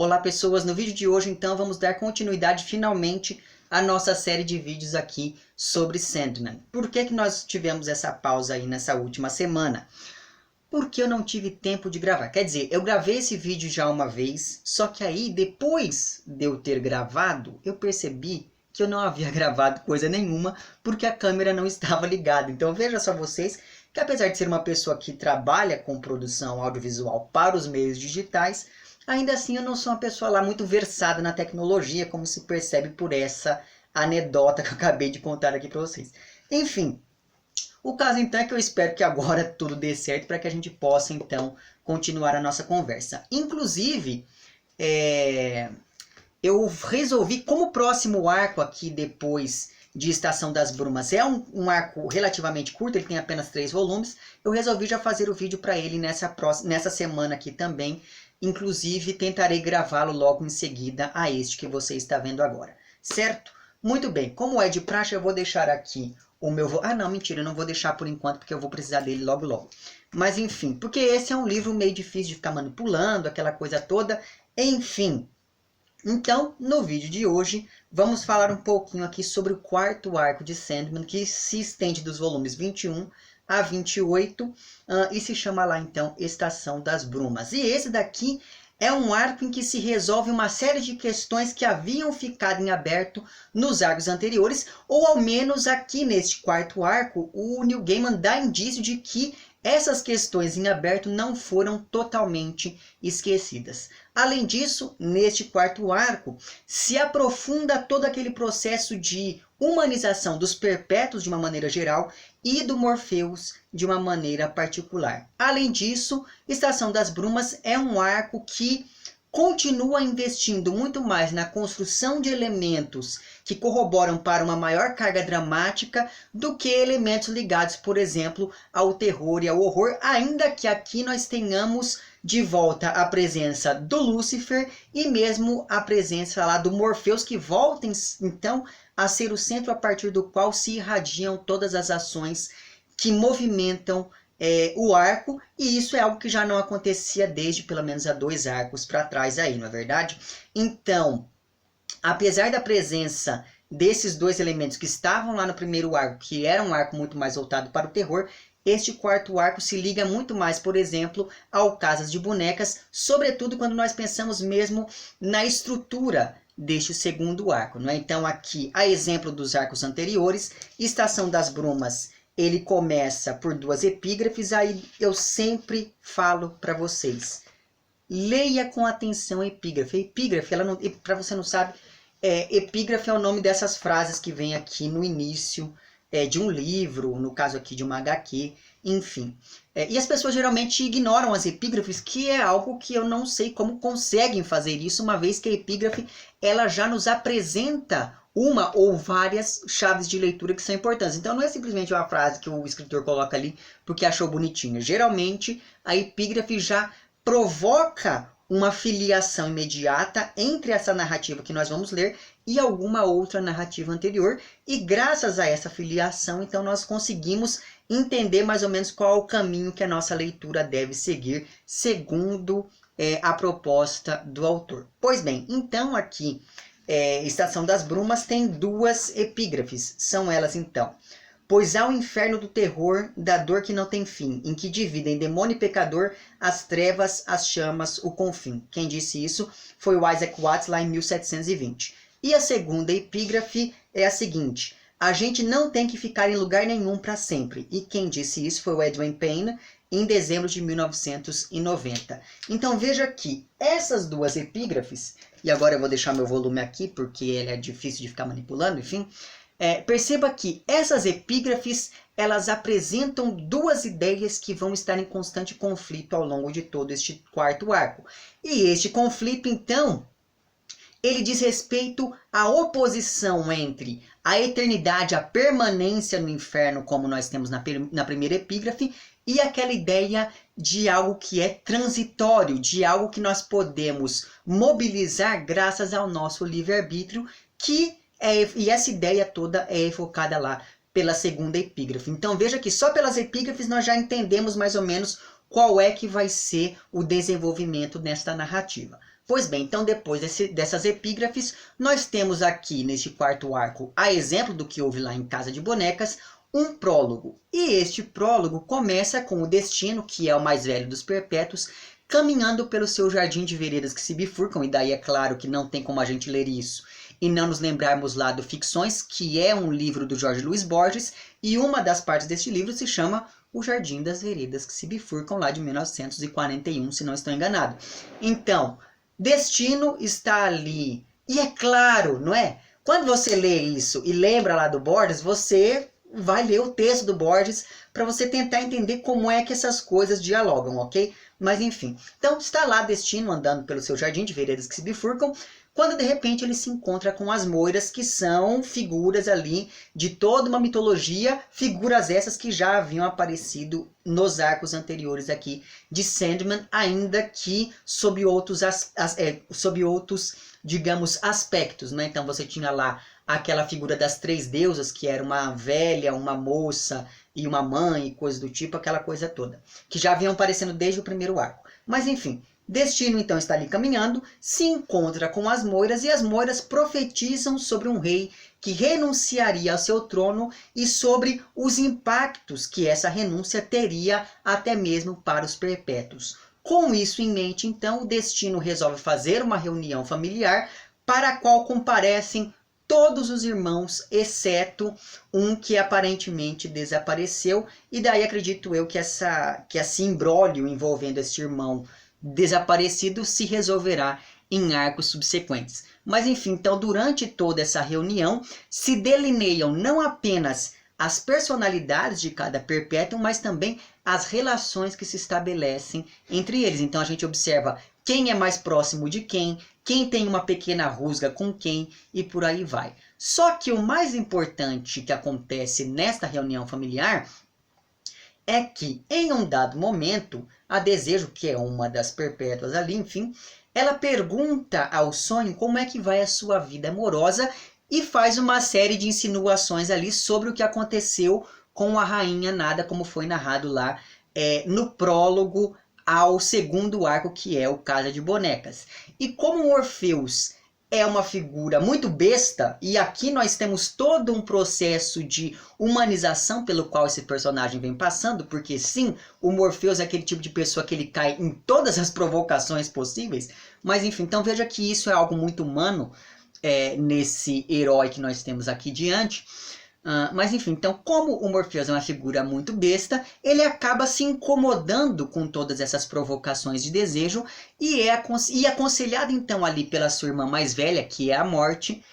Olá pessoas, no vídeo de hoje então vamos dar continuidade finalmente à nossa série de vídeos aqui sobre Sandman. Por que nós tivemos essa pausa aí nessa última semana? Porque eu não tive tempo de gravar. Quer dizer, eu gravei esse vídeo já uma vez, só que aí depois de eu ter gravado, eu percebi que eu não havia gravado coisa nenhuma porque a câmera não estava ligada. Então veja só vocês que apesar de ser uma pessoa que trabalha com produção audiovisual para os meios digitais, ainda assim eu não sou uma pessoa lá muito versada na tecnologia, como se percebe por essa anedota que eu acabei de contar aqui para vocês. Enfim, o caso então é que eu espero que agora tudo dê certo para que a gente possa então continuar a nossa conversa. Inclusive, eu resolvi, como o próximo arco aqui depois de Estação das Brumas é um arco relativamente curto, ele tem apenas 3 volumes, eu resolvi já fazer o vídeo para ele nessa semana aqui também. Inclusive, tentarei gravá-lo logo em seguida a este que você está vendo agora. Certo? Muito bem. Como é de praxe, eu vou deixar aqui o meu... Ah, não, mentira. Eu não vou deixar por enquanto, porque eu vou precisar dele logo, logo. Mas, enfim. Porque esse é um livro meio difícil de ficar manipulando, aquela coisa toda. Enfim. Então, no vídeo de hoje, vamos falar um pouquinho aqui sobre o quarto arco de Sandman, que se estende dos volumes 21 a 28, e se chama lá então Estação das Brumas. E esse daqui é um arco em que se resolve uma série de questões que haviam ficado em aberto nos arcos anteriores, ou ao menos aqui neste quarto arco, o Neil Gaiman dá indício de que essas questões em aberto não foram totalmente esquecidas. Além disso, neste quarto arco, se aprofunda todo aquele processo de humanização dos Perpétuos de uma maneira geral e do Morpheus de uma maneira particular. Além disso, Estação das Brumas é um arco que continua investindo muito mais na construção de elementos que corroboram para uma maior carga dramática do que elementos ligados, por exemplo, ao terror e ao horror, ainda que aqui nós tenhamos de volta a presença do Lúcifer e mesmo a presença lá do Morpheus, que voltem então a ser o centro a partir do qual se irradiam todas as ações que movimentam o arco, e isso é algo que já não acontecia desde pelo menos há 2 arcos para trás aí, não é verdade? Então, apesar da presença desses 2 elementos que estavam lá no primeiro arco, que era um arco muito mais voltado para o terror, este quarto arco se liga muito mais, por exemplo, ao Casas de Bonecas, sobretudo quando nós pensamos mesmo na estrutura deste segundo arco, não é? Então aqui, a exemplo dos arcos anteriores, Estação das Brumas, ele começa por 2 epígrafes, aí eu sempre falo para vocês, leia com atenção a epígrafe. A epígrafe, para você não sabe, epígrafe é o nome dessas frases que vem aqui no início de um livro, no caso aqui de uma HQ, enfim. E as pessoas geralmente ignoram as epígrafes, que é algo que eu não sei como conseguem fazer isso, uma vez que a epígrafe ela já nos apresenta uma ou várias chaves de leitura que são importantes. Então não é simplesmente uma frase que o escritor coloca ali porque achou bonitinha. Geralmente a epígrafe já provoca uma filiação imediata entre essa narrativa que nós vamos ler e alguma outra narrativa anterior, e graças a essa filiação, então nós conseguimos entender mais ou menos qual é o caminho que a nossa leitura deve seguir, segundo a proposta do autor. Pois bem, então aqui, Estação das Brumas tem 2 epígrafes, são elas então: pois há o inferno do terror, da dor que não tem fim, em que dividem demônio e pecador, as trevas, as chamas, o confim. Quem disse isso foi o Isaac Watts lá em 1720. E a segunda epígrafe é a seguinte: a gente não tem que ficar em lugar nenhum para sempre. E quem disse isso foi o Edwin Payne, em dezembro de 1990. Então veja que essas 2 epígrafes, e agora eu vou deixar meu volume aqui porque ele é difícil de ficar manipulando, enfim. Perceba que essas epígrafes, elas apresentam 2 ideias que vão estar em constante conflito ao longo de todo este quarto arco. E este conflito, então, ele diz respeito à oposição entre a eternidade, a permanência no inferno, como nós temos na primeira epígrafe, e aquela ideia de algo que é transitório, de algo que nós podemos mobilizar graças ao nosso livre-arbítrio, e essa ideia toda é evocada lá pela segunda epígrafe. Então veja que só pelas epígrafes nós já entendemos mais ou menos qual é que vai ser o desenvolvimento nesta narrativa. Pois bem, então depois dessas epígrafes, nós temos aqui neste quarto arco, a exemplo do que houve lá em Casa de Bonecas, um prólogo. E este prólogo começa com o Destino, que é o mais velho dos perpétuos, caminhando pelo seu jardim de veredas que se bifurcam, e daí é claro que não tem como a gente ler isso e não nos lembrarmos lá do Ficções, que é um livro do Jorge Luiz Borges, e uma das partes deste livro se chama O Jardim das Veredas que se bifurcam, lá de 1941, se não estou enganado. Então, Destino está ali. E é claro, não é? Quando você lê isso e lembra lá do Borges, você vai ler o texto do Borges para você tentar entender como é que essas coisas dialogam, ok? Mas enfim, então está lá Destino andando pelo seu jardim de veredas que se bifurcam, quando de repente ele se encontra com as moiras, que são figuras ali de toda uma mitologia, figuras essas que já haviam aparecido nos arcos anteriores aqui de Sandman, ainda que sob outros, digamos, aspectos, né? Então você tinha lá aquela figura das três deusas, que era uma velha, uma moça e uma mãe, e coisa do tipo, aquela coisa toda, que já vinham aparecendo desde o primeiro arco. Mas enfim, Destino então está ali caminhando, se encontra com as moiras, e as moiras profetizam sobre um rei que renunciaria ao seu trono e sobre os impactos que essa renúncia teria até mesmo para os perpétuos. Com isso em mente, então, o Destino resolve fazer uma reunião familiar para a qual comparecem todos os irmãos, exceto um que aparentemente desapareceu, e daí acredito eu que esse imbróglio envolvendo este irmão desaparecido se resolverá em arcos subsequentes. Mas enfim, então durante toda essa reunião se delineiam não apenas as personalidades de cada perpétuo, mas também as relações que se estabelecem entre eles. Então a gente observa quem é mais próximo de quem tem uma pequena rusga com quem, e por aí vai. Só que o mais importante que acontece nesta reunião familiar é que, em um dado momento, a Desejo, que é uma das perpétuas ali, enfim, ela pergunta ao Sonho como é que vai a sua vida amorosa e faz uma série de insinuações ali sobre o que aconteceu com a Rainha Nada, como foi narrado lá no prólogo ao segundo arco, que é o Casa de Bonecas. E como Orfeus é uma figura muito besta, e aqui nós temos todo um processo de humanização pelo qual esse personagem vem passando, porque sim, o Morpheus é aquele tipo de pessoa que ele cai em todas as provocações possíveis, mas enfim, então veja que isso é algo muito humano nesse herói que nós temos aqui diante. Mas enfim, então como o Morpheus é uma figura muito besta, ele acaba se incomodando com todas essas provocações de desejo e aconselhado então ali pela sua irmã mais velha, que é a Morte,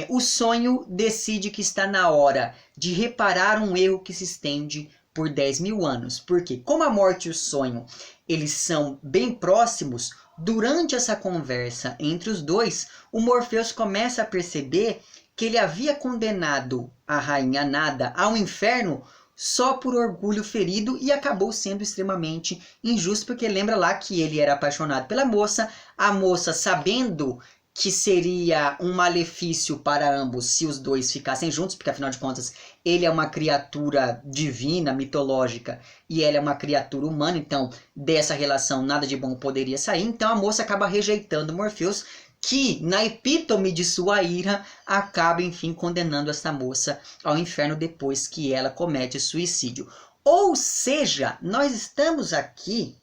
o Sonho decide que está na hora de reparar um erro que se estende por 10.000 anos. Porque como a Morte e o Sonho, eles são bem próximos, durante essa conversa entre os dois, o Morpheus começa a perceber que ele havia condenado a Rainha Nada ao inferno só por orgulho ferido, e acabou sendo extremamente injusto, porque lembra lá que ele era apaixonado pela moça, a moça, sabendo que seria um malefício para ambos se os dois ficassem juntos, porque afinal de contas ele é uma criatura divina, mitológica, e ela é uma criatura humana, então dessa relação nada de bom poderia sair. Então a moça acaba rejeitando Morpheus, que, na epítome de sua ira, acaba, enfim, condenando essa moça ao inferno depois que ela comete suicídio. Ou seja, nós estamos aqui,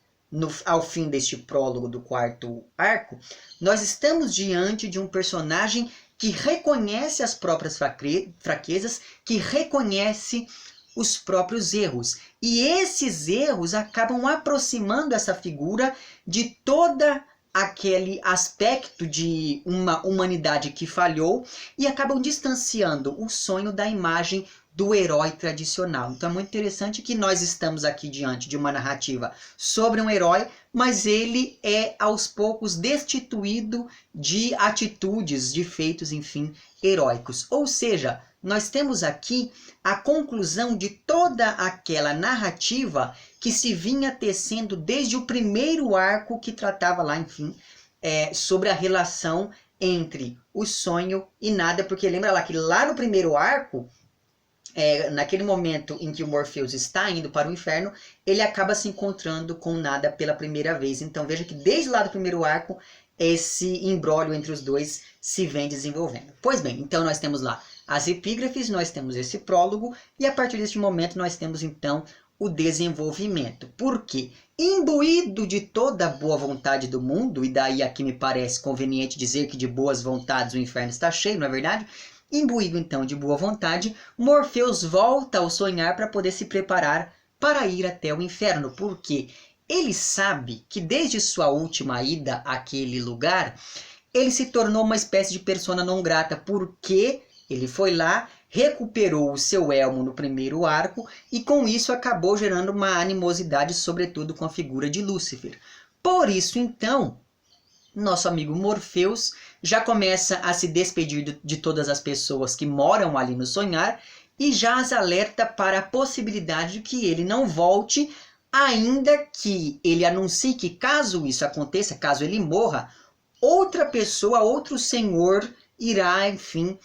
ao fim deste prólogo do quarto arco, nós estamos diante de um personagem que reconhece as próprias fraquezas, que reconhece os próprios erros. E esses erros acabam aproximando essa figura de toda aquele aspecto de uma humanidade que falhou, e acabam distanciando o Sonho da imagem do herói tradicional. Então é muito interessante que nós estamos aqui diante de uma narrativa sobre um herói, mas ele é aos poucos destituído de atitudes, de feitos, enfim, heróicos. Ou seja, nós temos aqui a conclusão de toda aquela narrativa que se vinha tecendo desde o primeiro arco, que tratava lá, enfim, sobre a relação entre o Sonho e Nada, porque lembra lá que lá no primeiro arco, naquele momento em que o Morpheus está indo para o inferno, ele acaba se encontrando com Nada pela primeira vez. Então veja que desde lá do primeiro arco esse imbróglio entre os dois se vem desenvolvendo. Pois bem, então nós temos lá as epígrafes, nós temos esse prólogo, e a partir deste momento nós temos então o desenvolvimento. Por quê? Imbuído de toda a boa vontade do mundo, e daí aqui me parece conveniente dizer que de boas vontades o inferno está cheio, não é verdade? Imbuído então de boa vontade, Morfeus volta ao sonhar para poder se preparar para ir até o inferno. Por quê? Ele sabe que desde sua última ida àquele lugar, ele se tornou uma espécie de persona non grata, porque ele foi lá, recuperou o seu elmo no primeiro arco e com isso acabou gerando uma animosidade, sobretudo com a figura de Lúcifer. Por isso, então, nosso amigo Morfeus já começa a se despedir de todas as pessoas que moram ali no sonhar e já as alerta para a possibilidade de que ele não volte, ainda que ele anuncie que caso isso aconteça, caso ele morra, outra pessoa, outro senhor irá, enfim,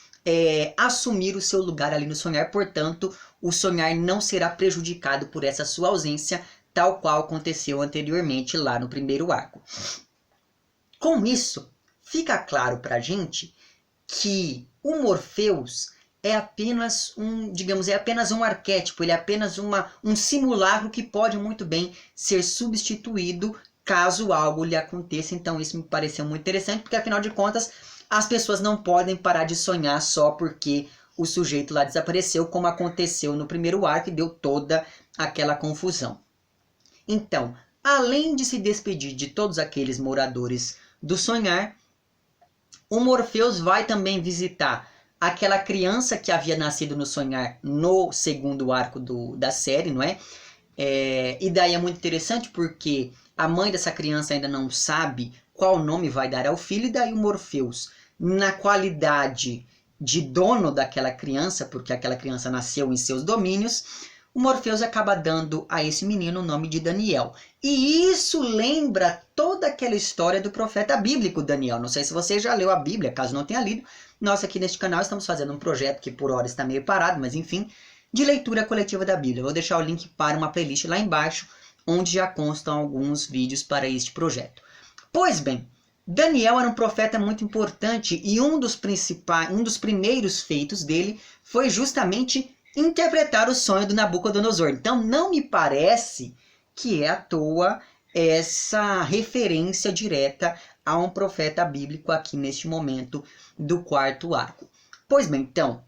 assumir o seu lugar ali no sonhar. Portanto, o sonhar não será prejudicado por essa sua ausência, tal qual aconteceu anteriormente lá no primeiro arco. Com isso, fica claro para a gente que o Morfeus é apenas um arquétipo, ele é apenas um simulacro que pode muito bem ser substituído caso algo lhe aconteça. Então isso me pareceu muito interessante, porque afinal de contas as pessoas não podem parar de sonhar só porque o sujeito lá desapareceu, como aconteceu no primeiro arco e deu toda aquela confusão. Então, além de se despedir de todos aqueles moradores do sonhar, o Morfeus vai também visitar aquela criança que havia nascido no sonhar no segundo arco da série, não é? E daí é muito interessante porque a mãe dessa criança ainda não sabe qual nome vai dar ao filho, e daí o Morfeus, na qualidade de dono daquela criança, porque aquela criança nasceu em seus domínios, o Morfeus acaba dando a esse menino o nome de Daniel. E isso lembra toda aquela história do profeta bíblico Daniel. Não sei se você já leu a Bíblia, caso não tenha lido. Nós aqui neste canal estamos fazendo um projeto que por hora está meio parado, mas enfim, de leitura coletiva da Bíblia. Vou deixar o link para uma playlist lá embaixo, onde já constam alguns vídeos para este projeto. Pois bem, Daniel era um profeta muito importante e um dos primeiros feitos dele foi justamente interpretar o sonho do Nabucodonosor. Então não me parece que é à toa essa referência direta a um profeta bíblico aqui neste momento do quarto arco. Pois bem, então,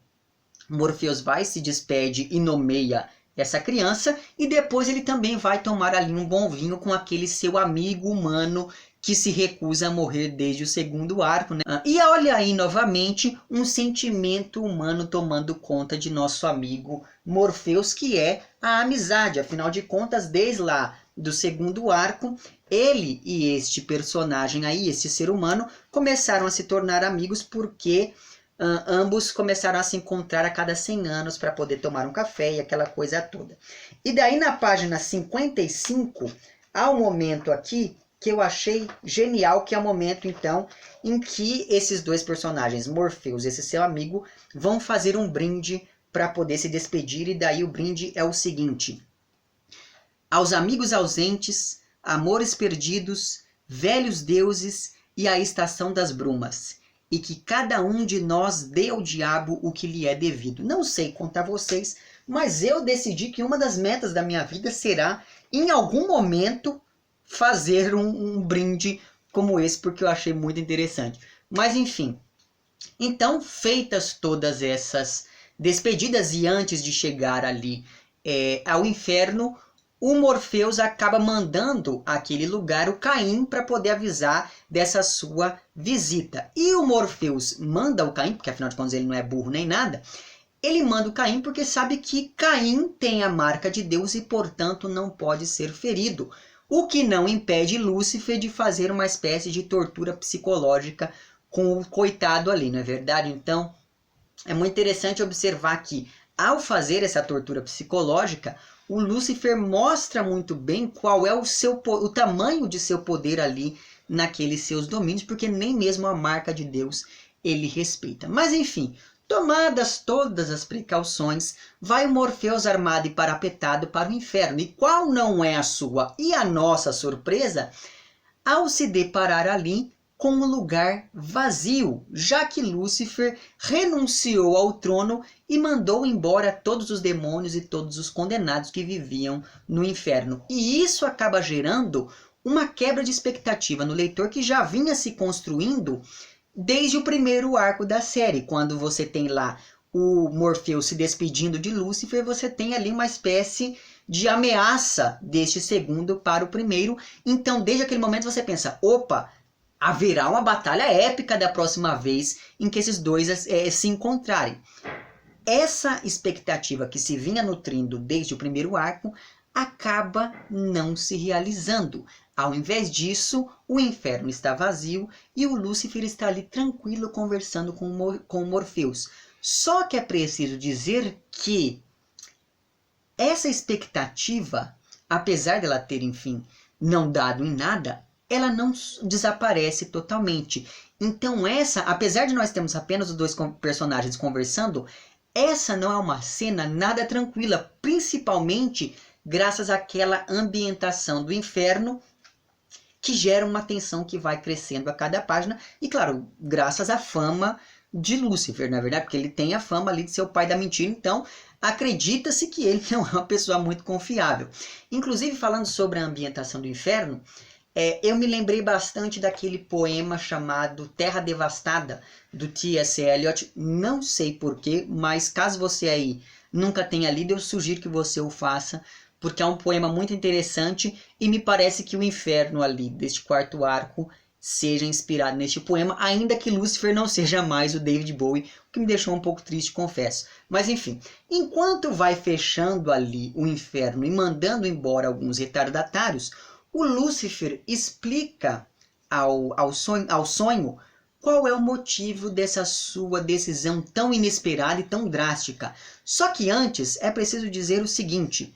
Morfeus vai, se despede e nomeia essa criança, e depois ele também vai tomar ali um bom vinho com aquele seu amigo humano que se recusa a morrer desde o segundo arco, né? E olha aí novamente um sentimento humano tomando conta de nosso amigo Morfeus, que é a amizade. Afinal de contas, desde lá do segundo arco, ele e este personagem aí, este ser humano, começaram a se tornar amigos porque ambos começaram a se encontrar a cada 100 anos para poder tomar um café e aquela coisa toda. E daí na página 55, há um momento aqui que eu achei genial, que é o momento, então, em que esses dois personagens, Morfeus e esse seu amigo, vão fazer um brinde para poder se despedir, e daí o brinde é o seguinte: aos amigos ausentes, amores perdidos, velhos deuses e a estação das brumas, e que cada um de nós dê ao diabo o que lhe é devido. Não sei contar vocês, mas eu decidi que uma das metas da minha vida será, em algum momento, fazer um brinde como esse, porque eu achei muito interessante. Mas enfim, então feitas todas essas despedidas e antes de chegar ali ao inferno, o Morfeus acaba mandando àquele lugar o Caim para poder avisar dessa sua visita. E o Morfeus manda o Caim, porque afinal de contas ele não é burro nem nada, ele manda o Caim porque sabe que Caim tem a marca de Deus e portanto não pode ser ferido. O que não impede Lúcifer de fazer uma espécie de tortura psicológica com o coitado ali, não é verdade? Então, é muito interessante observar que, ao fazer essa tortura psicológica, o Lúcifer mostra muito bem qual é o tamanho de seu poder ali naqueles seus domínios, porque nem mesmo a marca de Deus ele respeita. Mas enfim, tomadas todas as precauções, vai o Morfeus armado e parapetado para o inferno. E qual não é a sua e a nossa surpresa ao se deparar ali com um lugar vazio, já que Lúcifer renunciou ao trono e mandou embora todos os demônios e todos os condenados que viviam no inferno. E isso acaba gerando uma quebra de expectativa no leitor que já vinha se construindo desde o primeiro arco da série. Quando você tem lá o Morpheus se despedindo de Lúcifer, você tem ali uma espécie de ameaça deste segundo para o primeiro. Então, desde aquele momento você pensa, opa, haverá uma batalha épica da próxima vez em que esses dois se encontrarem. Essa expectativa que se vinha nutrindo desde o primeiro arco acaba não se realizando. Ao invés disso, o inferno está vazio e o Lúcifer está ali tranquilo conversando com o Morpheus. Só que é preciso dizer que essa expectativa, apesar dela ter, enfim, não dado em nada, ela não desaparece totalmente. Então apesar de nós termos apenas os dois personagens conversando, essa não é uma cena nada tranquila, principalmente graças àquela ambientação do inferno que gera uma tensão que vai crescendo a cada página. E claro, graças à fama de Lúcifer, na verdade, porque ele tem a fama ali de ser o pai da mentira, então acredita-se que ele não é uma pessoa muito confiável. Inclusive, falando sobre a ambientação do inferno, eu me lembrei bastante daquele poema chamado Terra Devastada, do T.S. Eliot. Não sei porquê, mas caso você aí nunca tenha lido, eu sugiro que você o faça, porque é um poema muito interessante e me parece que o inferno ali deste quarto arco seja inspirado neste poema, ainda que Lúcifer não seja mais o David Bowie, o que me deixou um pouco triste, confesso. Mas enfim, enquanto vai fechando ali o inferno e mandando embora alguns retardatários, o Lúcifer explica ao sonho qual é o motivo dessa sua decisão tão inesperada e tão drástica. Só que antes é preciso dizer o seguinte: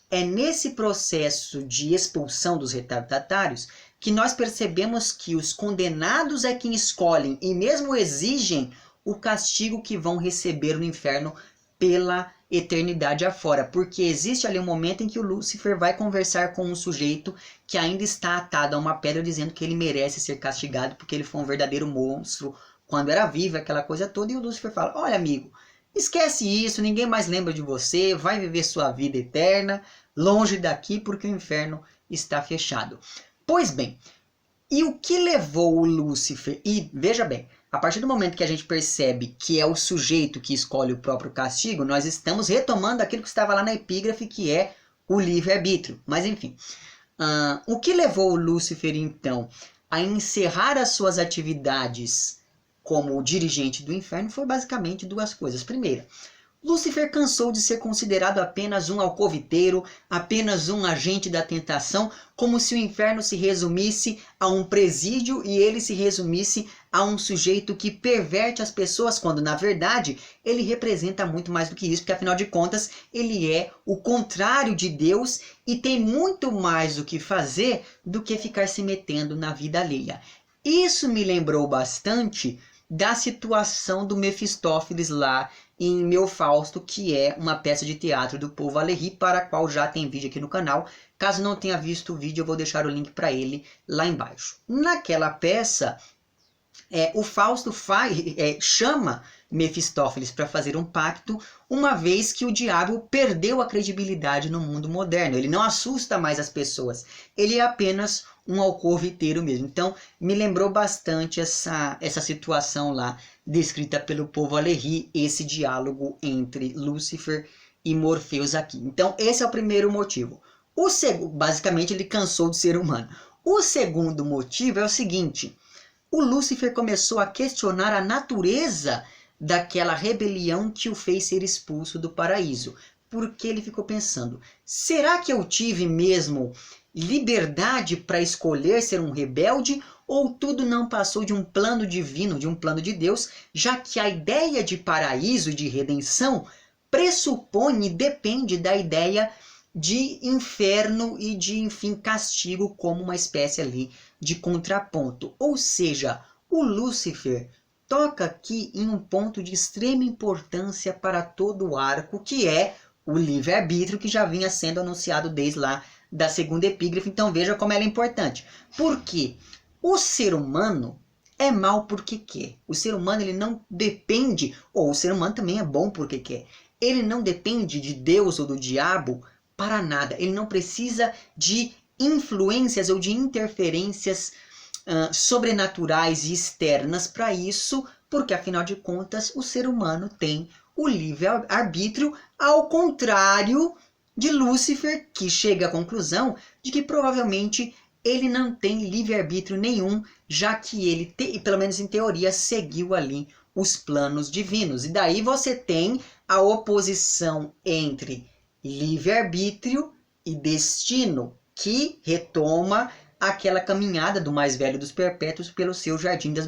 é nesse processo de expulsão dos retardatários que nós percebemos que os condenados é quem escolhem e mesmo exigem o castigo que vão receber no inferno pela eternidade afora, porque existe ali um momento em que o Lúcifer vai conversar com um sujeito que ainda está atado a uma pedra, dizendo que ele merece ser castigado porque ele foi um verdadeiro monstro quando era vivo, aquela coisa toda. E o Lúcifer fala: olha, amigo, esquece isso, ninguém mais lembra de você, vai viver sua vida eterna longe daqui porque o inferno está fechado. Pois bem, e o que levou o Lúcifer? E veja bem, a partir do momento que a gente percebe que é o sujeito que escolhe o próprio castigo, nós estamos retomando aquilo que estava lá na epígrafe, que é o livre-arbítrio. Mas enfim, o que levou o Lúcifer então a encerrar as suas atividades como dirigente do inferno foi basicamente duas coisas. Primeira, Lúcifer cansou de ser considerado apenas um alcoviteiro, apenas um agente da tentação, como se o inferno se resumisse a um presídio e ele se resumisse a um sujeito que perverte as pessoas, quando na verdade ele representa muito mais do que isso, porque afinal de contas ele é o contrário de Deus e tem muito mais o que fazer do que ficar se metendo na vida alheia. Isso me lembrou bastante da situação do Mefistófeles lá em Meu Fausto, que é uma peça de teatro do Paul Valéry, para a qual já tem vídeo aqui no canal. Caso não tenha visto o vídeo, eu vou deixar o link para ele lá embaixo. Naquela peça, o Fausto chama Mefistófeles para fazer um pacto, uma vez que o diabo perdeu a credibilidade no mundo moderno. Ele não assusta mais as pessoas, ele é apenas um alcoviteiro mesmo. Então me lembrou bastante essa situação lá descrita pelo Paul Valéry, esse diálogo entre Lúcifer e Morpheus aqui. Então esse é o primeiro motivo. Basicamente ele cansou de ser humano. O segundo motivo é o seguinte: o Lúcifer começou a questionar a natureza daquela rebelião que o fez ser expulso do paraíso. Porque ele ficou pensando: será que eu tive mesmo liberdade para escolher ser um rebelde? Ou tudo não passou de um plano divino, de um plano de Deus, já que a ideia de paraíso e de redenção pressupõe e depende da ideia de inferno e de, enfim, castigo como uma espécie ali de contraponto. Ou seja, o Lúcifer toca aqui em um ponto de extrema importância para todo o arco, que é o livre-arbítrio, que já vinha sendo anunciado desde lá da segunda epígrafe. Então veja como ela é importante. Porque o ser humano, é mal porque quer. O ser humano ele não depende, ou o ser humano também é bom porque quer. Ele não depende de Deus ou do diabo para nada. Ele não precisa de influências ou de interferências sobrenaturais e externas para isso, porque afinal de contas o ser humano tem o livre-arbítrio, ao contrário de Lúcifer, que chega à conclusão de que provavelmente ele não tem livre-arbítrio nenhum, já que ele, pelo menos em teoria, seguiu ali os planos divinos. E daí você tem a oposição entre livre-arbítrio e destino, que retoma aquela caminhada do mais velho dos perpétuos pelo seu jardim das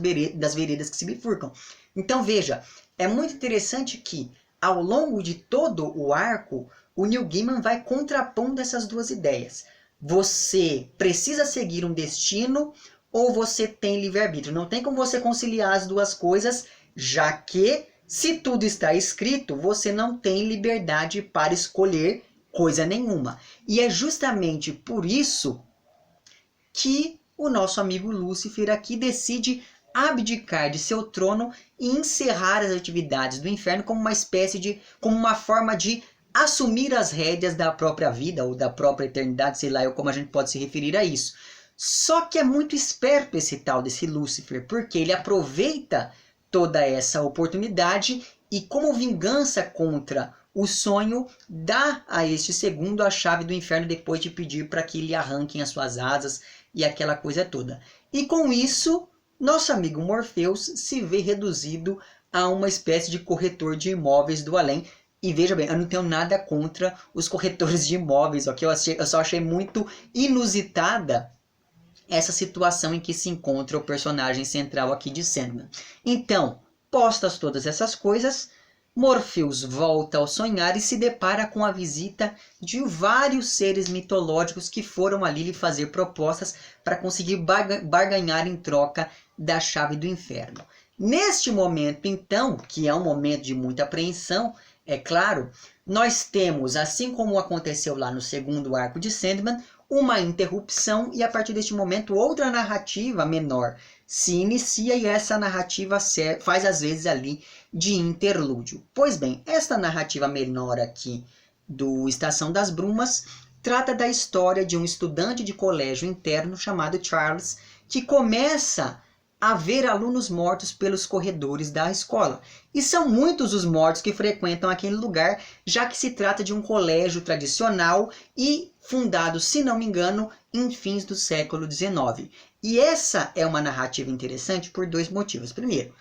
veredas que se bifurcam. Então veja, é muito interessante que ao longo de todo o arco, o Neil Gaiman vai contrapondo essas duas ideias. Você precisa seguir um destino ou você tem livre-arbítrio. Não tem como você conciliar as duas coisas, já que se tudo está escrito, você não tem liberdade para escolher coisa nenhuma. E é justamente por isso que o nosso amigo Lúcifer aqui decide abdicar de seu trono e encerrar as atividades do inferno como uma espécie de, como uma forma de assumir as rédeas da própria vida ou da própria eternidade, sei lá como a gente pode se referir a isso. Só que é muito esperto esse tal desse Lúcifer, porque ele aproveita toda essa oportunidade e, como vingança contra o sonho, dá a este segundo a chave do inferno depois de pedir para que lhe arranquem as suas asas e aquela coisa toda. E com isso, nosso amigo Morpheus se vê reduzido a uma espécie de corretor de imóveis do além. E veja bem, eu não tenho nada contra os corretores de imóveis, ok? Eu só achei muito inusitada essa situação em que se encontra o personagem central aqui de Sandman. Então, postas todas essas coisas, Morpheus volta ao sonhar e se depara com a visita de vários seres mitológicos que foram ali lhe fazer propostas para conseguir barganhar em troca da chave do inferno. Neste momento, então, que é um momento de muita apreensão, é claro, nós temos, assim como aconteceu lá no segundo arco de Sandman, uma interrupção e a partir deste momento outra narrativa menor se inicia e essa narrativa faz às vezes ali de interlúdio. Pois bem, esta narrativa menor aqui do Estação das Brumas trata da história de um estudante de colégio interno chamado Charles que começa a ver alunos mortos pelos corredores da escola. E são muitos os mortos que frequentam aquele lugar, já que se trata de um colégio tradicional e fundado, se não me engano, em fins do século XIX. E essa é uma narrativa interessante por dois motivos. Primeiro,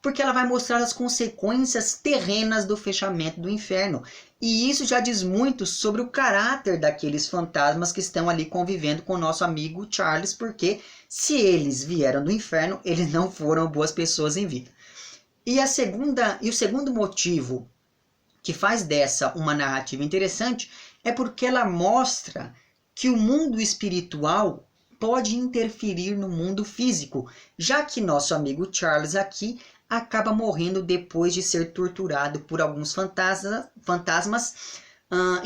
porque ela vai mostrar as consequências terrenas do fechamento do inferno. E isso já diz muito sobre o caráter daqueles fantasmas que estão ali convivendo com o nosso amigo Charles, porque se eles vieram do inferno, eles não foram boas pessoas em vida. E o segundo motivo que faz dessa uma narrativa interessante é porque ela mostra que o mundo espiritual pode interferir no mundo físico, já que nosso amigo Charles aqui acaba morrendo depois de ser torturado por alguns fantasmas.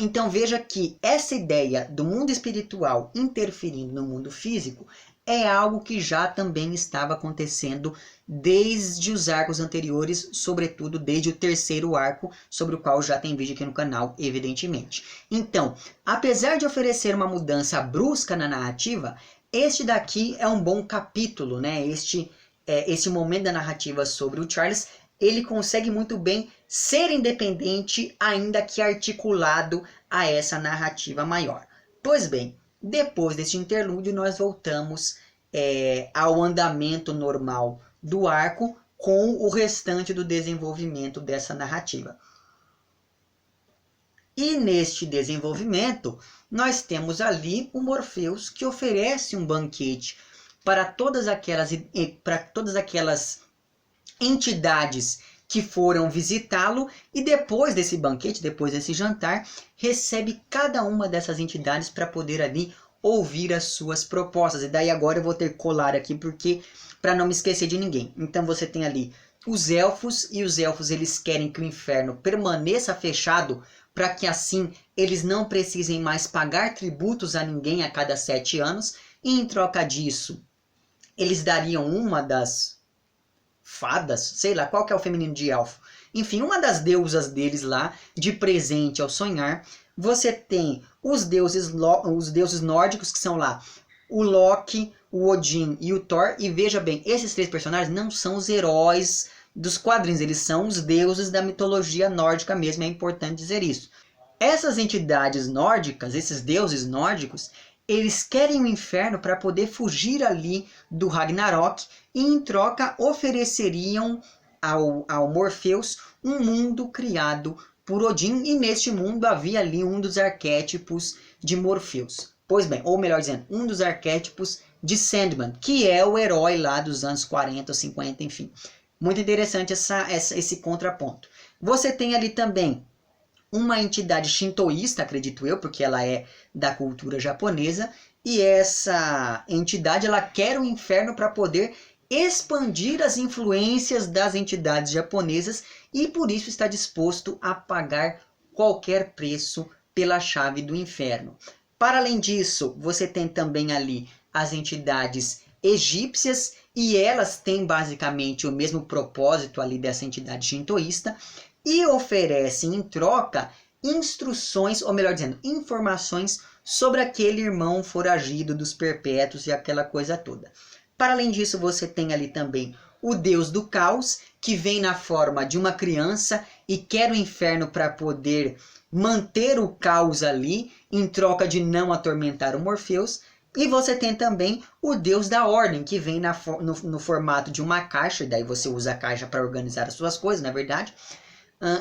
Então veja que essa ideia do mundo espiritual interferindo no mundo físico é algo que já também estava acontecendo desde os arcos anteriores, sobretudo desde o terceiro arco, sobre o qual já tem vídeo aqui no canal, evidentemente. Então, apesar de oferecer uma mudança brusca na narrativa, este daqui é um bom capítulo, né? Esse momento da narrativa sobre o Charles, ele consegue muito bem ser independente, ainda que articulado a essa narrativa maior. Pois bem, depois deste interlúdio, nós voltamos ao andamento normal do arco com o restante do desenvolvimento dessa narrativa. E neste desenvolvimento, nós temos ali o Morpheus que oferece um banquete para todas aquelas entidades que foram visitá-lo e depois desse banquete, depois desse jantar, recebe cada uma dessas entidades para poder ali ouvir as suas propostas. E daí agora eu vou ter que colar aqui porque para não me esquecer de ninguém. Então você tem ali os elfos e os elfos eles querem que o inferno permaneça fechado para que assim eles não precisem mais pagar tributos a ninguém a cada 7 anos e em troca disso eles dariam uma das fadas, sei lá, qual que é o feminino de elfo? Enfim, uma das deusas deles lá, de presente ao sonhar. Você tem os deuses nórdicos, que são lá o Loki, o Odin e o Thor. E veja bem, esses três personagens não são os heróis dos quadrinhos, eles são os deuses da mitologia nórdica mesmo, é importante dizer isso. Essas entidades nórdicas, esses deuses nórdicos, eles querem o inferno para poder fugir ali do Ragnarok e em troca ofereceriam ao Morpheus um mundo criado por Odin, e neste mundo havia ali um dos arquétipos de Morpheus. Pois bem, ou melhor dizendo, um dos arquétipos de Sandman, que é o herói lá dos anos 40, 50, enfim. Muito interessante esse contraponto. Você tem ali também uma entidade shintoísta, acredito eu, porque ela é da cultura japonesa, e essa entidade ela quer o inferno para poder expandir as influências das entidades japonesas e por isso está disposto a pagar qualquer preço pela chave do inferno. Para além disso, você tem também ali as entidades egípcias, e elas têm basicamente o mesmo propósito ali dessa entidade shintoísta, e oferecem em troca instruções, ou melhor dizendo, informações sobre aquele irmão foragido dos perpétuos e aquela coisa toda. Para além disso, você tem ali também o deus do caos, que vem na forma de uma criança e quer o inferno para poder manter o caos ali, em troca de não atormentar o Morpheus. E você tem também o deus da ordem, que vem no formato de uma caixa, e daí você usa a caixa para organizar as suas coisas, não é verdade?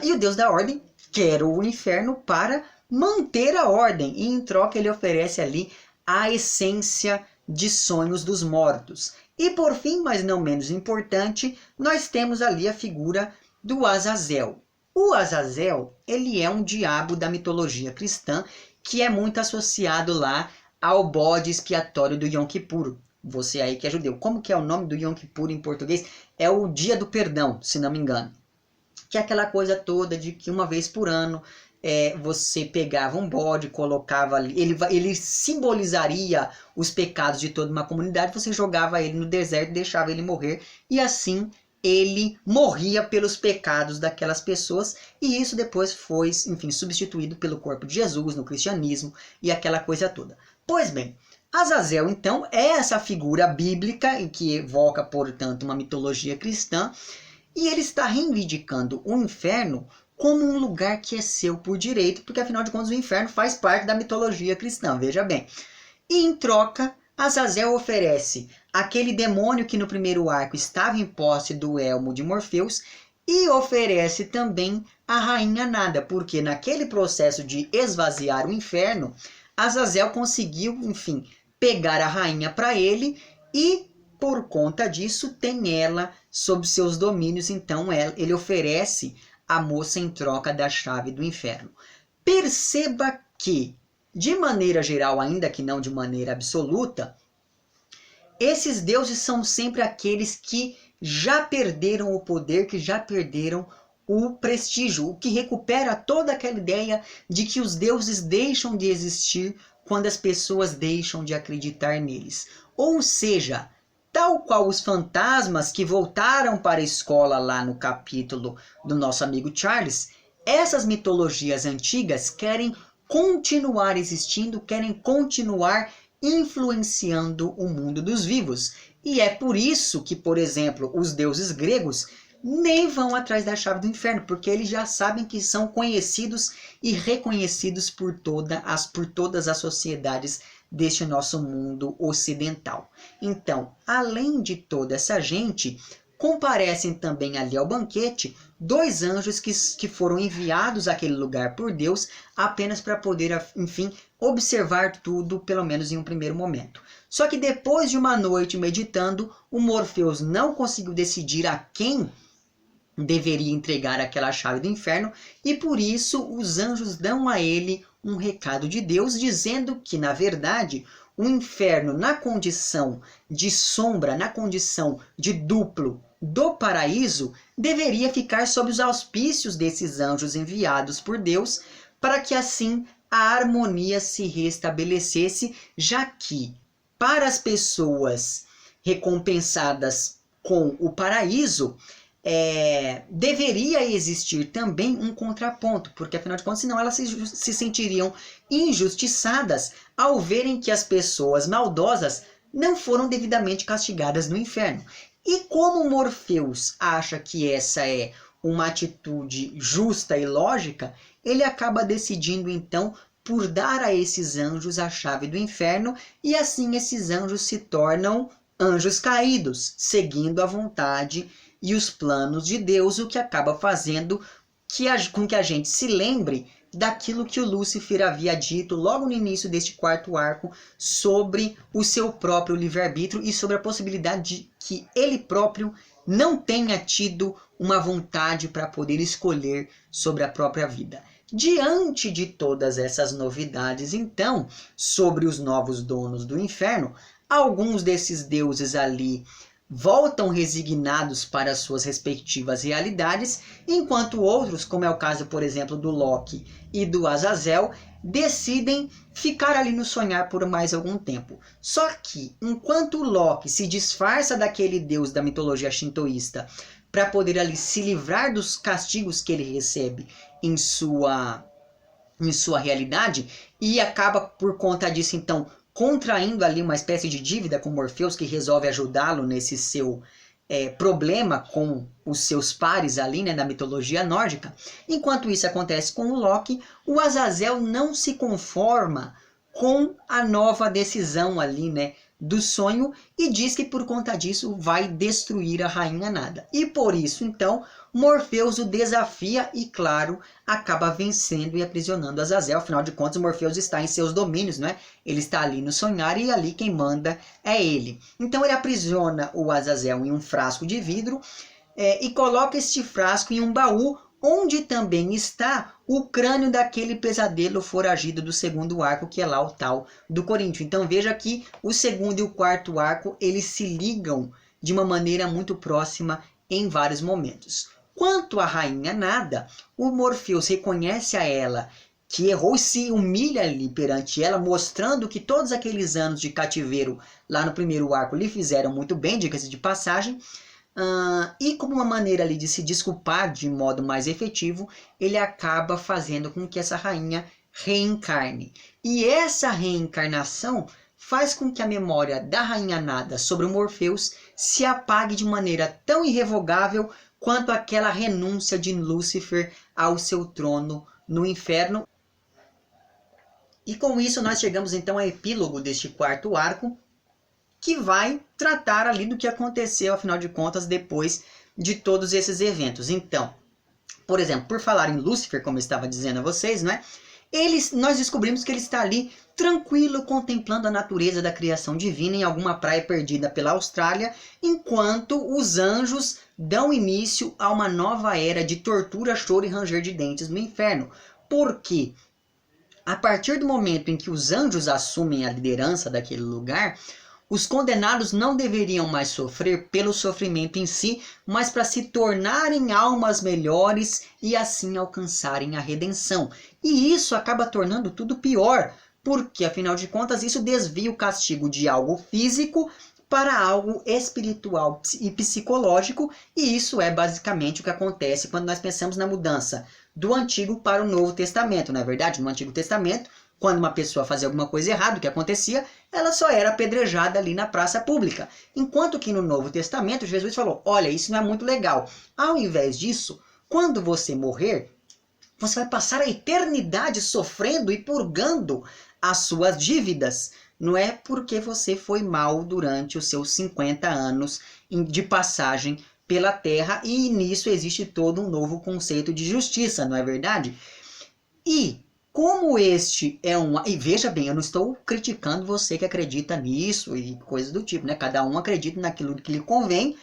E o deus da ordem quer o inferno para manter a ordem, e em troca ele oferece ali a essência de sonhos dos mortos. E por fim, mas não menos importante, nós temos ali a figura do Azazel. O Azazel, ele é um diabo da mitologia cristã, que é muito associado lá ao bode expiatório do Yom Kippur. Você aí que é judeu. Como que é o nome do Yom Kippur em português? É o dia do perdão, se não me engano. Que é aquela coisa toda de que uma vez por ano você pegava um bode, colocava ali, ele simbolizaria os pecados de toda uma comunidade, você jogava ele no deserto, deixava ele morrer, e assim ele morria pelos pecados daquelas pessoas, e isso depois foi, enfim, substituído pelo corpo de Jesus no cristianismo e aquela coisa toda. Pois bem, Azazel então é essa figura bíblica que evoca, portanto, uma mitologia cristã, e ele está reivindicando o inferno como um lugar que é seu por direito, porque afinal de contas o inferno faz parte da mitologia cristã, veja bem. E em troca, Azazel oferece aquele demônio que no primeiro arco estava em posse do elmo de Morpheus, e oferece também a rainha Nada, porque naquele processo de esvaziar o inferno, Azazel conseguiu, enfim, pegar a rainha para ele, e por conta disso tem ela sob seus domínios, então ele oferece a moça em troca da chave do inferno. Perceba que, de maneira geral, ainda que não de maneira absoluta, esses deuses são sempre aqueles que já perderam o poder, que já perderam o prestígio, o que recupera toda aquela ideia de que os deuses deixam de existir quando as pessoas deixam de acreditar neles. Ou seja, tal qual os fantasmas que voltaram para a escola lá no capítulo do nosso amigo Charles, essas mitologias antigas querem continuar existindo, querem continuar influenciando o mundo dos vivos. E é por isso que, por exemplo, os deuses gregos nem vão atrás da chave do inferno, porque eles já sabem que são conhecidos e reconhecidos por todas as sociedades deste nosso mundo ocidental. Então, além de toda essa gente, comparecem também ali ao banquete dois anjos que foram enviados àquele lugar por Deus apenas para poder, enfim, observar tudo, pelo menos em um primeiro momento. Só que depois de uma noite meditando, o Morpheus não conseguiu decidir a quem deveria entregar aquela chave do inferno, e por isso os anjos dão a ele um recado de Deus, dizendo que, na verdade, o inferno, na condição de sombra, na condição de duplo do paraíso, deveria ficar sob os auspícios desses anjos enviados por Deus, para que assim a harmonia se restabelecesse, já que, para as pessoas recompensadas com o paraíso, deveria existir também um contraponto, porque afinal de contas, senão elas se sentiriam injustiçadas ao verem que as pessoas maldosas não foram devidamente castigadas no inferno. E como Morfeus acha que essa é uma atitude justa e lógica, ele acaba decidindo então por dar a esses anjos a chave do inferno, e assim esses anjos se tornam anjos caídos, seguindo a vontade e os planos de Deus, o que acaba fazendo com que a gente se lembre daquilo que o Lúcifer havia dito logo no início deste quarto arco sobre o seu próprio livre-arbítrio e sobre a possibilidade de que ele próprio não tenha tido uma vontade para poder escolher sobre a própria vida. Diante de todas essas novidades, então, sobre os novos donos do inferno, alguns desses deuses ali voltam resignados para suas respectivas realidades, enquanto outros, como é o caso, por exemplo, do Loki e do Azazel, decidem ficar ali no sonhar por mais algum tempo. Só que, enquanto o Loki se disfarça daquele deus da mitologia shintoísta para poder ali se livrar dos castigos que ele recebe em sua realidade, e acaba por conta disso, então, contraindo ali uma espécie de dívida com Morfeus, que resolve ajudá-lo nesse seu problema com os seus pares ali, né, na mitologia nórdica. Enquanto isso acontece com o Loki, o Azazel não se conforma com a nova decisão ali, né, do sonho, e diz que por conta disso vai destruir a Rainha Nada. E por isso, então, Morfeus o desafia e, claro, acaba vencendo e aprisionando Azazel. Afinal de contas, Morfeus está em seus domínios, né? Ele está ali no sonhar e ali quem manda é ele. Então ele aprisiona o Azazel em um frasco de vidro e coloca este frasco em um baú, onde também está o crânio daquele pesadelo foragido do segundo arco, que é lá o tal do Coríntio. Então veja que o segundo e o quarto arco, eles se ligam de uma maneira muito próxima em vários momentos. Quanto à Rainha Nada, o Morfeus reconhece a ela que errou e se humilha ali perante ela, mostrando que todos aqueles anos de cativeiro lá no primeiro arco lhe fizeram muito bem, diga-se de passagem. E como uma maneira ali de se desculpar de modo mais efetivo, ele acaba fazendo com que essa rainha reencarne. E essa reencarnação faz com que a memória da Rainha Nada sobre o Morfeus se apague de maneira tão irrevogável quanto aquela renúncia de Lúcifer ao seu trono no inferno. E com isso nós chegamos então ao epílogo deste quarto arco, que vai tratar ali do que aconteceu, afinal de contas, depois de todos esses eventos. Então, por exemplo, por falar em Lúcifer, como eu estava dizendo a vocês, né? Nós descobrimos que ele está ali tranquilo, contemplando a natureza da criação divina em alguma praia perdida pela Austrália, enquanto os anjos dão início a uma nova era de tortura, choro e ranger de dentes no inferno. Por quê? A partir do momento em que os anjos assumem a liderança daquele lugar, os condenados não deveriam mais sofrer pelo sofrimento em si, mas para se tornarem almas melhores e assim alcançarem a redenção. E isso acaba tornando tudo pior, porque afinal de contas isso desvia o castigo de algo físico para algo espiritual e psicológico, e isso é basicamente o que acontece quando nós pensamos na mudança do Antigo para o Novo Testamento. Não é verdade? No Antigo Testamento, quando uma pessoa fazia alguma coisa errada, o que acontecia? Ela só era apedrejada ali na praça pública. Enquanto que no Novo Testamento, Jesus falou, olha, isso não é muito legal. Ao invés disso, quando você morrer, você vai passar a eternidade sofrendo e purgando as suas dívidas. Não é porque você foi mal durante os seus 50 anos de passagem pela terra, e nisso existe todo um novo conceito de justiça, não é verdade? E como este é e veja bem, eu não estou criticando você que acredita nisso e coisas do tipo, né? Cada um acredita naquilo que lhe convém,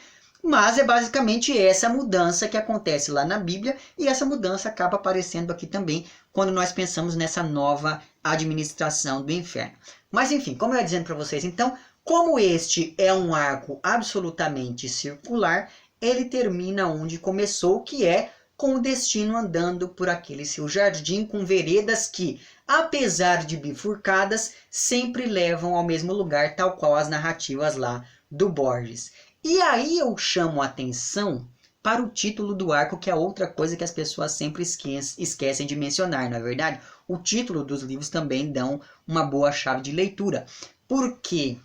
mas é basicamente essa mudança que acontece lá na Bíblia, e essa mudança acaba aparecendo aqui também quando nós pensamos nessa nova administração do inferno. Mas enfim, como eu ia dizendo para vocês, então, como este é um arco absolutamente circular, ele termina onde começou, que é com o destino andando por aquele seu jardim com veredas que, apesar de bifurcadas, sempre levam ao mesmo lugar, tal qual as narrativas lá do Borges. E aí eu chamo a atenção para o título do arco, que é outra coisa que as pessoas sempre esquecem de mencionar, não é verdade? O título dos livros também dão uma boa chave de leitura. Porque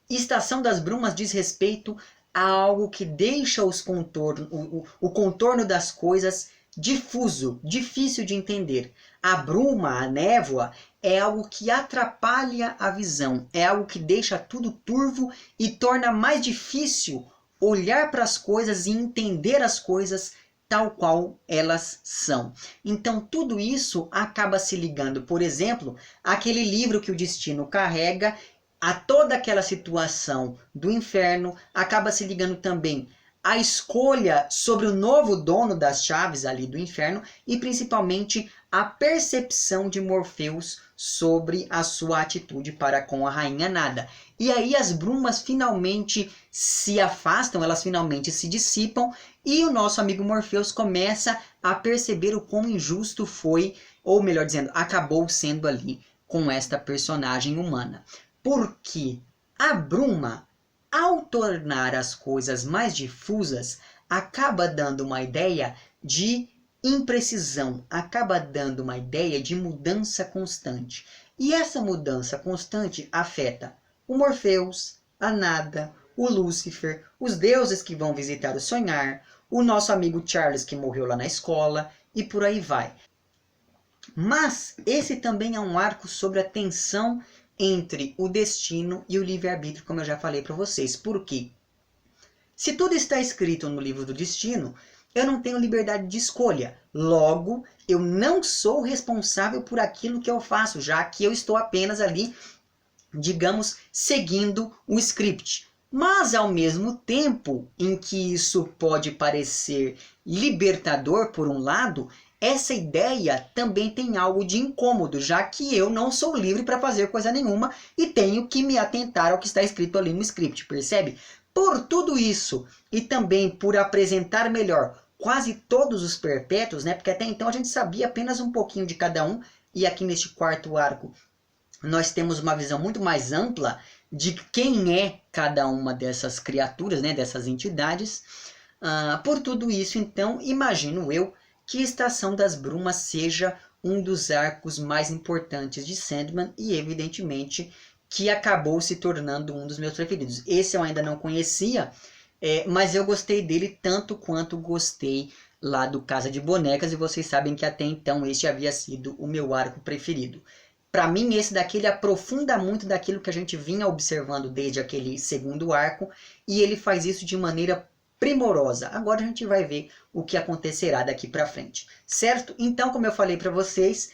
Estação das Brumas diz respeito a algo que deixa o contorno das coisas difuso, difícil de entender. A bruma, a névoa, é algo que atrapalha a visão, é algo que deixa tudo turvo e torna mais difícil olhar para as coisas e entender as coisas tal qual elas são. Então tudo isso acaba se ligando, por exemplo, àquele livro que o destino carrega, a toda aquela situação do inferno, acaba se ligando também à escolha sobre o novo dono das chaves ali do inferno e principalmente a percepção de Morpheus sobre a sua atitude para com a Rainha Nada. E aí as brumas finalmente se afastam, elas finalmente se dissipam e o nosso amigo Morpheus começa a perceber o quão injusto foi, ou melhor dizendo, acabou sendo ali com esta personagem humana. Porque a bruma, ao tornar as coisas mais difusas, acaba dando uma ideia de imprecisão, acaba dando uma ideia de mudança constante. E essa mudança constante afeta o Morpheus, a Nada, o Lúcifer, os deuses que vão visitar o sonhar, o nosso amigo Charles que morreu lá na escola e por aí vai. Mas esse também é um arco sobre a tensão entre o destino e o livre-arbítrio, como eu já falei para vocês. Por quê? Se tudo está escrito no livro do destino, eu não tenho liberdade de escolha. Logo, eu não sou responsável por aquilo que eu faço, já que eu estou apenas ali, digamos, seguindo o script. Mas, ao mesmo tempo em que isso pode parecer libertador por um lado, essa ideia também tem algo de incômodo, já que eu não sou livre para fazer coisa nenhuma e tenho que me atentar ao que está escrito ali no script, percebe? Por tudo isso e também por apresentar melhor quase todos os perpétuos, né? Porque até então a gente sabia apenas um pouquinho de cada um e aqui neste quarto arco nós temos uma visão muito mais ampla de quem é cada uma dessas criaturas, né? Dessas entidades. Por tudo isso, então, imagino eu que Estação das Brumas seja um dos arcos mais importantes de Sandman e, evidentemente, que acabou se tornando um dos meus preferidos. Esse eu ainda não conhecia, mas eu gostei dele tanto quanto gostei lá do Casa de Bonecas, e vocês sabem que até então este havia sido o meu arco preferido. Para mim, esse daqui ele aprofunda muito daquilo que a gente vinha observando desde aquele segundo arco, e ele faz isso de maneira primorosa. Agora a gente vai ver o que acontecerá daqui para frente, certo? Então, como eu falei para vocês,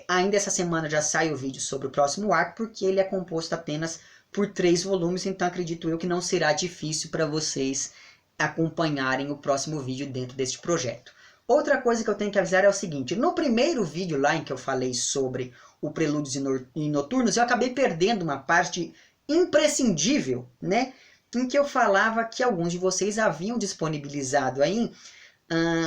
ainda essa semana já sai o vídeo sobre o próximo arco, porque ele é composto apenas por 3 volumes, então acredito eu que não será difícil para vocês acompanharem o próximo vídeo dentro deste projeto. Outra coisa que eu tenho que avisar é o seguinte: no primeiro vídeo lá em que eu falei sobre o Prelúdios e Noturnos, eu acabei perdendo uma parte imprescindível, né? Em que eu falava que alguns de vocês haviam disponibilizado aí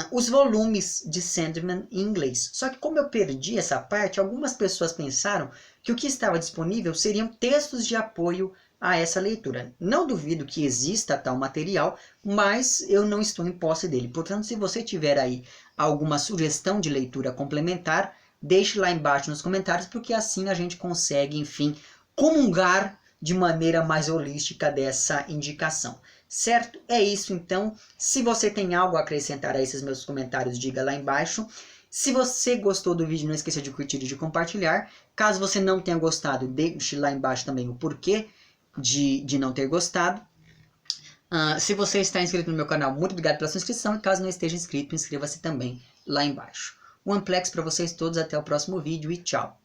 os volumes de Sandman em inglês. Só que como eu perdi essa parte, algumas pessoas pensaram que o que estava disponível seriam textos de apoio a essa leitura. Não duvido que exista tal material, mas eu não estou em posse dele. Portanto, se você tiver aí alguma sugestão de leitura complementar, deixe lá embaixo nos comentários, porque assim a gente consegue, enfim, comungar de maneira mais holística dessa indicação. Certo? É isso então. Se você tem algo a acrescentar a esses meus comentários, diga lá embaixo. Se você gostou do vídeo, não esqueça de curtir e de compartilhar. Caso você não tenha gostado, deixe lá embaixo também o porquê de não ter gostado. Se você está inscrito no meu canal, muito obrigado pela sua inscrição. E caso não esteja inscrito, inscreva-se também lá embaixo. Um amplex para vocês todos, até o próximo vídeo e tchau!